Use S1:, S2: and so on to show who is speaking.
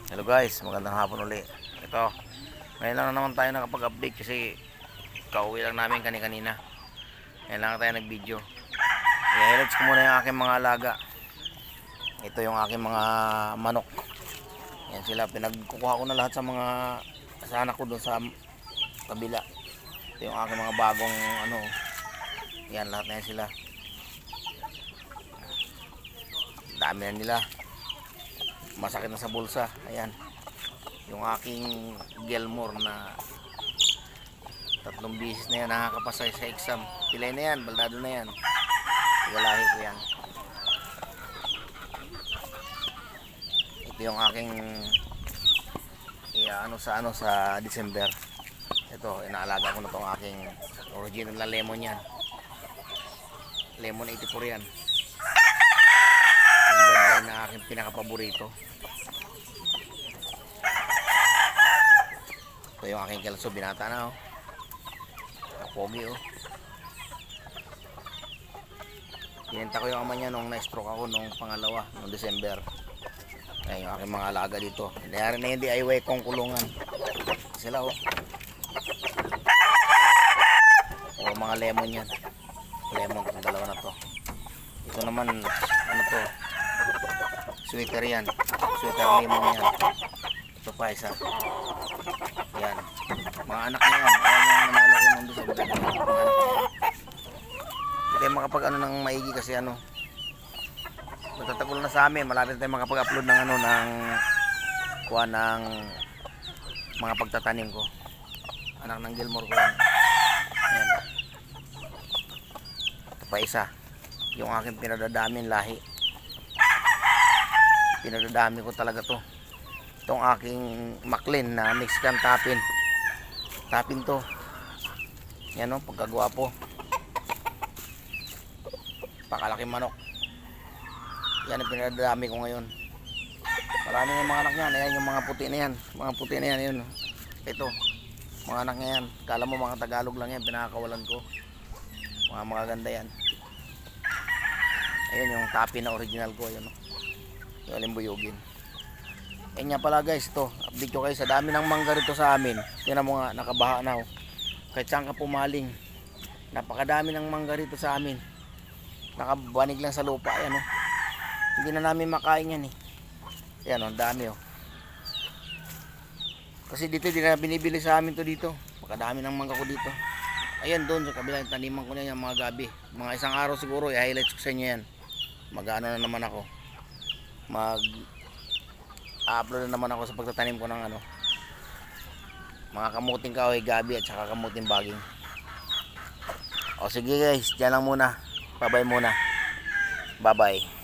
S1: Hello guys, magandang hapon uli. Ito, ngayon lang naman tayo nakapag-update kasi kauwi lang namin kanina. Ngayon lang tayo nag-video. I-highlights ko muna yung aking mga alaga. Ito yung aking mga manok. Yan sila, pinagkukuha ko na lahat sa mga anak ko doon sa kabila. Ito yung aking mga bagong yan, lahat na yan sila. Dami na nila. Masakit na sa bulsa. Ayan, yung aking Gilmore na 3 bisis na yan nakakapasa sa exam. Pilay na yan, baldado na yan. Igalahi ko yan. Ito yung aking sa December. Ito, inaalaga ko na itong aking original na lemon yan. Lemon 84 yan. Ang ganda na aking pinakapaborito. Ito yung aking Kelso, binata na pogi Binenta ko yung ama niya nung na-stroke ako nung pangalawa, nung December. Ayan yung aking mga alaga dito. Nangyari na yung DIY kong kulungan. Sila mga lemon yan. Lemon, itong dalawa na to. Ito naman, sweater yan. Sweater lemon yan. Ito pa isa. Yan. Mga anak niya yan. Ayan yung nanalo ko nung December. Mga anak niya yan. Hindi tayo makapag ng maigi kasi matatagol na sa amin. Malapit tayo makapag-upload ng ng mga pagtatanim ko. Anak ng Gilmore ko yan. Ayan. Ito pa isa. Yung aking pinadadamin lahi. Pinadadami ko talaga to. Itong aking Maclean na Mexican Tapin. Tapin to. Yan pagkagwapo. Pakalaking manok. Yan ang pinadadami ko ngayon. Marami yung mga anak niyan. Ayan yung mga puti na yan. Mga puti na yan. Yun. Ito. Mga anak niya yan. Kala mo mga Tagalog lang yan. Pinakakawalan ko. Mga magaganda yan. Ayun yung Tapin na original ko. Ayun. Yung alimbuyugin. Ayun nga pala guys, ito, update ko kayo sa dami ng mangga rito sa amin. Tingnan mo nga, nakabaha na kahit saan ka pumaling. Napakadami ng mangga rito sa amin. Nakabanig lang sa lupa, ayan Hindi na namin makain yan Ayan ang dami Kasi dito di na binibili sa amin to dito. Napakadami ng mangga ko dito. Ayan doon sa kabilang taniman ko niyan, yung mga gabi. Mga isang araw siguro, i-highlights ko sa inyo yan. Mag-ano na naman ako. Upload na naman ako sa pagtatanim ko ng mga kamuting kahoy, gabi at saka kamuting baging. O sige guys, dyan lang muna. Bye bye muna. Bye bye.